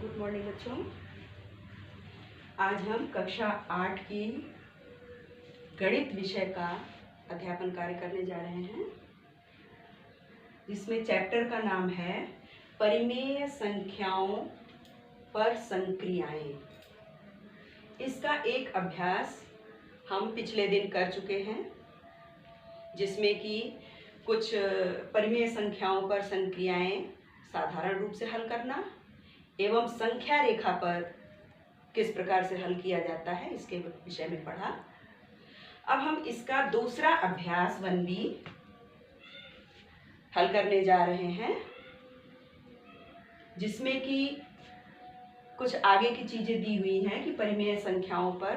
Good morning बच्चों। आज हम कक्षा 8 की गणित विषय का अध्यापन कार्य करने जा रहे हैं, जिसमें चैप्टर का नाम है परिमेय संख्याओं पर संक्रियाएं। इसका एक अभ्यास हम पिछले दिन कर चुके हैं, जिसमें कि कुछ परिमेय संख्याओं पर संक्रियाएं साधारण रूप से हल करना एवं संख्या रेखा पर किस प्रकार से हल किया जाता है, इसके विषय में पढ़ा। अब हम इसका दूसरा अभ्यास 1B हल करने जा रहे हैं, जिसमें कि कुछ आगे की चीजें दी हुई हैं कि परिमेय संख्याओं पर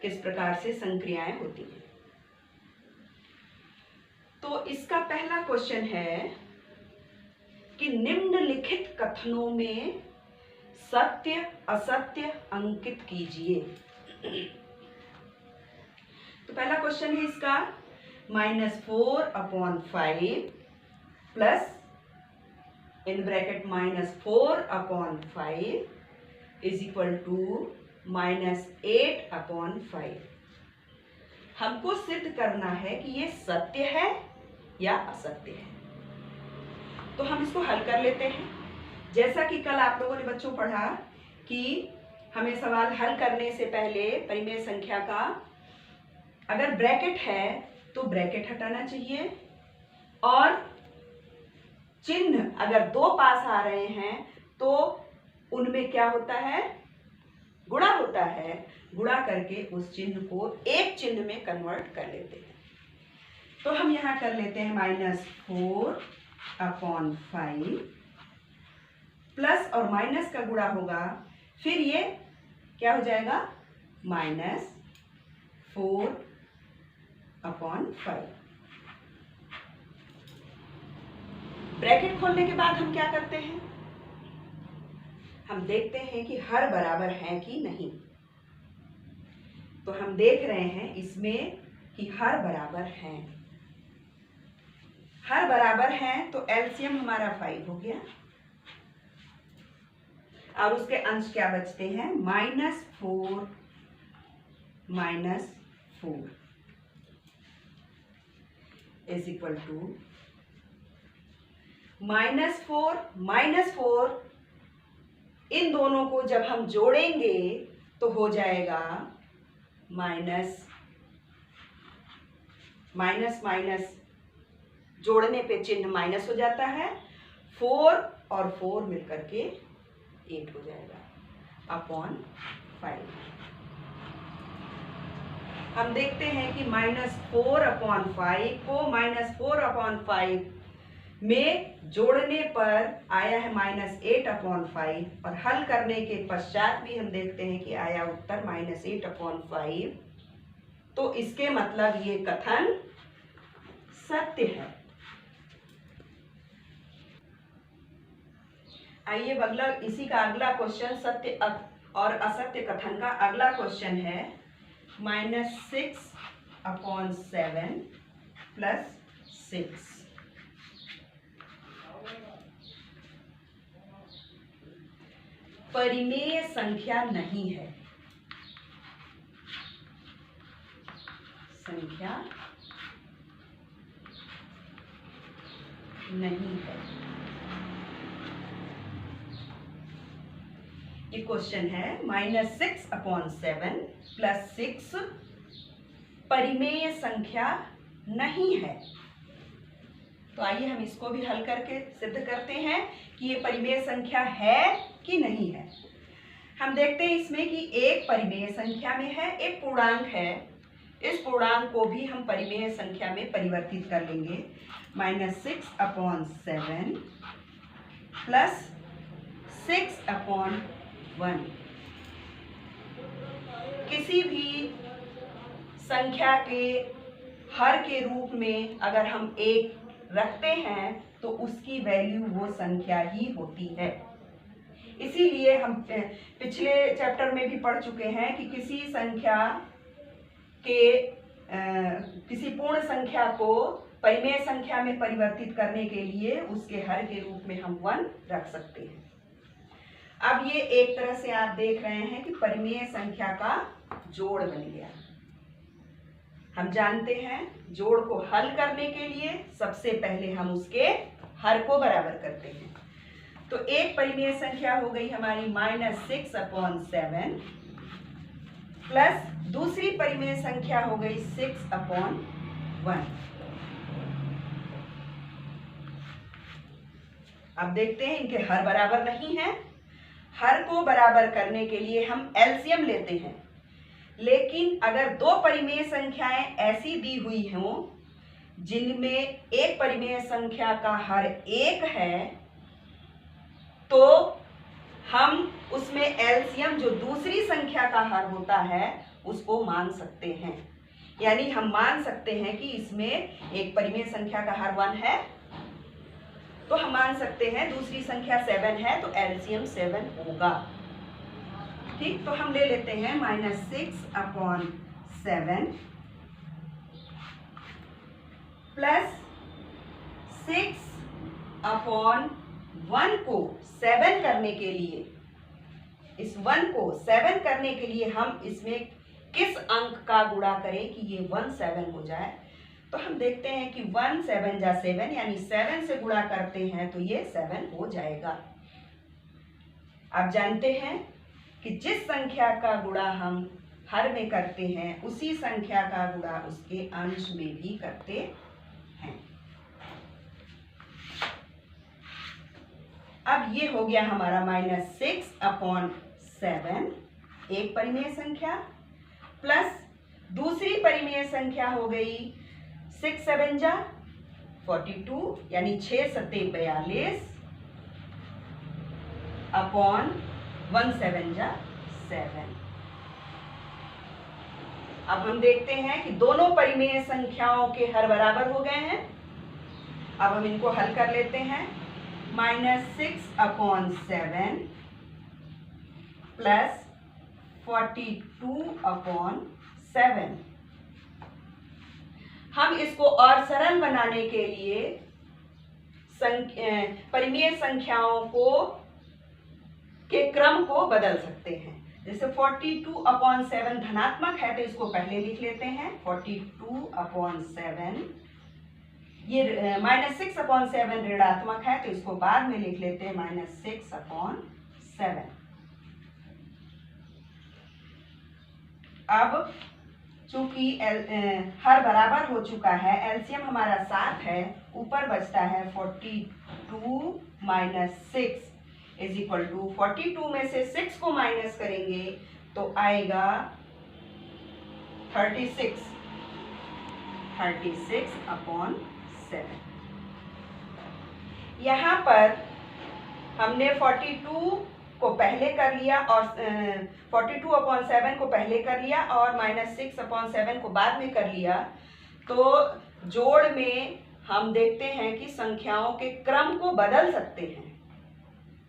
किस प्रकार से संक्रियाएं होती हैं। तो इसका पहला क्वेश्चन है कि निम्नलिखित कथनों में सत्य असत्य अंकित कीजिए। तो पहला क्वेश्चन है इसका -4/5 plus in bracket -4/5 is equal to -8/5। हमको सिद्ध करना है कि ये सत्य है या असत्य है। तो हम इसको हल कर लेते हैं। जैसा कि कल आप लोगों ने बच्चों पढ़ा कि हमें सवाल हल करने से पहले परिमेय संख्या का अगर ब्रैकेट है तो ब्रैकेट हटाना चाहिए, और चिन्ह अगर दो पास आ रहे हैं तो उनमें क्या होता है, गुणा होता है। गुणा करके उस चिन्ह को एक चिन्ह में कन्वर्ट कर लेते हैं। तो हम यहां कर लेते हैं -4/5 प्लस और माइनस का गुणा होगा, फिर ये क्या हो जाएगा -4/5। ब्रैकेट खोलने के बाद हम क्या करते हैं, हम देखते हैं कि हर बराबर है कि नहीं। तो हम देख रहे हैं इसमें कि हर बराबर हैं। हर बराबर हैं तो एलसीएम हमारा 5 हो गया, और उसके अंश क्या बचते हैं, -4 इज इक्वल टू -4 इन दोनों को जब हम जोड़ेंगे तो हो जाएगा माइनस जोड़ने पे चिन्ह माइनस हो जाता है, 4 और 4 मिलकर के 8 हो जाएगा /5। हम देखते हैं कि -4/5 को -4/5 में जोड़ने पर आया है -8/5, और हल करने के पश्चात भी हम देखते हैं कि आया उत्तर -8/5। तो इसके मतलब ये कथन सत्य है। आइए अगला, इसी का अगला क्वेश्चन सत्य और असत्य कथन का अगला क्वेश्चन है -6/7 प्लस 6। परिमेय संख्या नहीं है। संख्या नहीं है, ये क्वेश्चन है। -6/7 प्लस 6 परिमेय संख्या नहीं है। तो आइए हम इसको भी हल करके सिद्ध करते हैं कि ये परिमेय संख्या है कि नहीं है। हम देखते हैं इसमें कि एक परिमेय संख्या में है, एक पूर्णांक है। इस पूर्णांक को भी हम परिमेय संख्या में परिवर्तित कर लेंगे। -6/7 प्लस 6/1। किसी भी संख्या के हर के रूप में अगर हम 1 रखते हैं तो उसकी वैल्यू वो संख्या ही होती है। इसीलिए हम पिछले चैप्टर में भी पढ़ चुके हैं कि किसी संख्या के किसी पूर्ण संख्या को परिमेय संख्या में परिवर्तित करने के लिए उसके हर के रूप में हम 1 रख सकते हैं। अब ये एक तरह से आप देख रहे हैं कि परिमेय संख्या का जोड़ बन गया। हम जानते हैं जोड़ को हल करने के लिए सबसे पहले हम उसके हर को बराबर करते हैं। तो एक परिमेय संख्या हो गई हमारी -6/7 प्लस दूसरी परिमेय संख्या हो गई 6/1। अब देखते हैं इनके हर बराबर नहीं है। हर को बराबर करने के लिए हम एलसीएम लेते हैं, लेकिन अगर दो परिमेय संख्याएं ऐसी दी हुई हों जिनमें एक परिमेय संख्या का हर 1 है, तो हम उसमें एलसीएम जो दूसरी संख्या का हर होता है उसको मान सकते हैं। यानी हम मान सकते हैं कि इसमें एक परिमेय संख्या का हर 1 है, तो हम मान सकते हैं दूसरी संख्या 7 है, तो एलसीएम 7 होगा। ठीक, तो हम ले लेते हैं -6/7 प्लस 6/1 को 7 करने के लिए, इस 1 को 7 करने के लिए हम इसमें किस अंक का गुणा करें कि ये 1 7 हो जाए। तो हम देखते हैं कि 1 7 जा 7, यानी 7 से गुणा करते हैं तो ये 7 हो जाएगा। आप जानते हैं कि जिस संख्या का गुणा हम हर में करते हैं उसी संख्या का गुणा उसके अंश में भी करते हैं। अब ये हो गया हमारा -6/7 एक परिमेय संख्या, प्लस दूसरी परिमेय संख्या हो गई 6 7 जा 42, यानी 6 7 42 अपॉन 1 7 जा 7। अब हम देखते हैं कि दोनों परिमेय संख्याओं के हर बराबर हो गए हैं। अब हम इनको हल कर लेते हैं। -6/7 प्लस 42/7। हम इसको और सरल बनाने के लिए परिमेय संख्याओं के क्रम को बदल सकते हैं। जैसे 42/7 धनात्मक है तो इसको पहले लिख लेते हैं 42/7। ये -6/7 ऋणात्मक है तो इसको बाद में लिख लेते हैं -6/7। अब चूंकि हर बराबर हो चुका है, एलसीएम हमारा 7 है, ऊपर बचता है 42 - 6 = 42 में से 6 को माइनस करेंगे तो आएगा 36/7। यहाँ पर हमने 42 को पहले कर लिया और 42/7 को पहले कर लिया और -6/7 को बाद में कर लिया। तो जोड़ में हम देखते हैं कि संख्याओं के क्रम को बदल सकते हैं।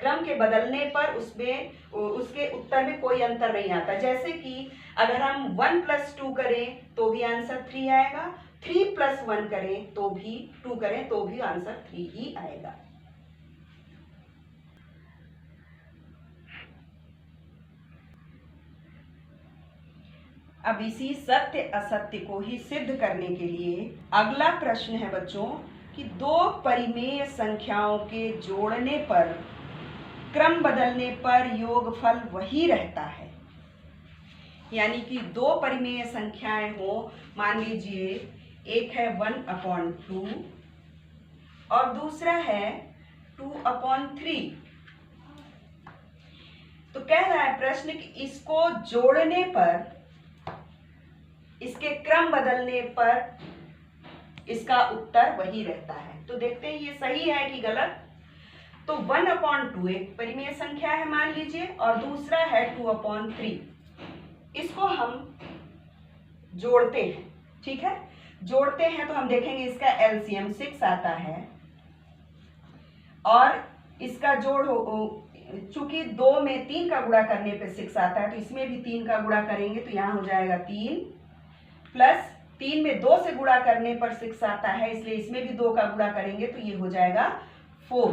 क्रम के बदलने पर उसके उत्तर में कोई अंतर नहीं आता। जैसे कि अगर हम 1 + 2 करें तो भी आंसर 3 आएगा, 3 + 1 करें तो भी 2 करें तो भी आंसर 3 ही आएगा। अब इसी सत्य असत्य को ही सिद्ध करने के लिए अगला प्रश्न है बच्चों कि दो परिमेय संख्याओं के जोड़ने पर क्रम बदलने पर योगफल वही रहता है। यानी कि दो परिमेय संख्याएं हो, मान लीजिए एक है 1/2 और दूसरा है 2/3। तो कह रहा है प्रश्न कि इसको जोड़ने पर, इसके क्रम बदलने पर इसका उत्तर वही रहता है। तो देखते हैं ये सही है कि गलत। तो 1/2 एक परिमेय संख्या है मान लीजिए और दूसरा है 2/3। इसको हम जोड़ते हैं, ठीक है। जोड़ते हैं तो हम देखेंगे इसका एलसीएम 6 आता है और इसका जोड़ चूंकि 2 में 3 का गुणा करने पे 6 आता है तो इसमें भी 3 का गुणा करेंगे तो यहाँ हो जाएगा 3 प्लस 3 में 2 से गुणा करने पर 6 आता है, इसलिए इसमें भी 2 का गुणा करेंगे तो ये हो जाएगा 4।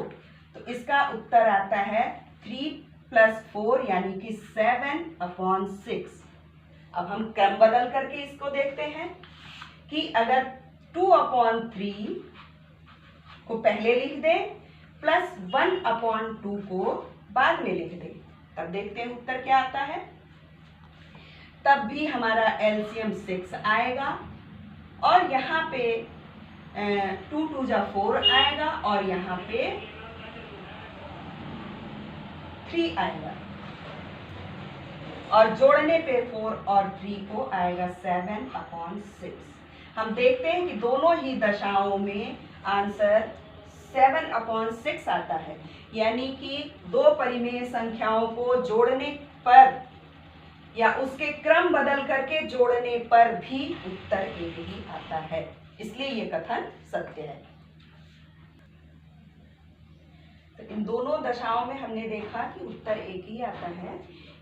तो इसका उत्तर आता है 3 प्लस 4 यानी कि 7/6। अब हम क्रम बदल करके इसको देखते हैं कि अगर 2/3 को पहले लिख दें प्लस 1/2 को बाद में लिख दें, तब देखते हैं उत्तर क्या आता है। तब भी हमारा एलसीएम 6 आएगा और यहाँ पे 2 2 जा 4 आएगा और यहाँ पे 3 आएगा और जोड़ने पे 4 और 3 को आएगा 7/6। हम देखते हैं कि दोनों ही दशाओं में आंसर 7/6 आता है, यानी कि दो परिमेय संख्याओं को जोड़ने पर या उसके क्रम बदल करके जोड़ने पर भी उत्तर एक ही आता है, इसलिए ये कथन सत्य है। तो इन दोनों दशाओं में हमने देखा कि उत्तर एक ही आता है।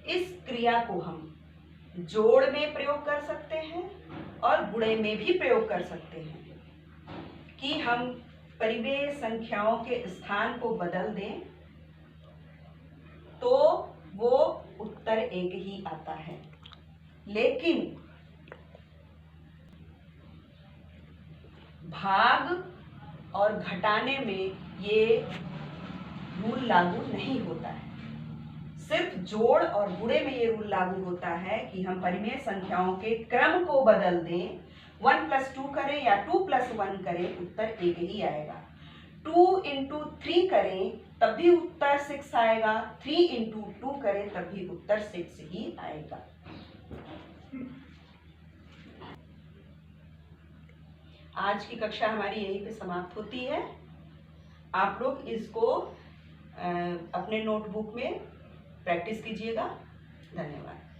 इस क्रिया को हम जोड़ में प्रयोग कर सकते हैं और गुणे में भी प्रयोग कर सकते हैं कि हम परिमेय संख्याओं के स्थान को बदल दें तो वो उत्तर एक ही आता है। लेकिन भाग और घटाने में ये रूल लागू नहीं होता है। सिर्फ जोड़ और गुणे में ये रूल लागू होता है कि हम परिमेय संख्याओं के क्रम को बदल दें, 1 + 2 करें या 2 + 1 करें, उत्तर एक ही आएगा। 2 × 3 करें तब भी उत्तर 6 आएगा, 3 × 2 करें तब भी उत्तर 6 ही आएगा। आज की कक्षा हमारी यहीं पे समाप्त होती है। आप लोग इसको अपने नोटबुक में प्रैक्टिस कीजिएगा। धन्यवाद।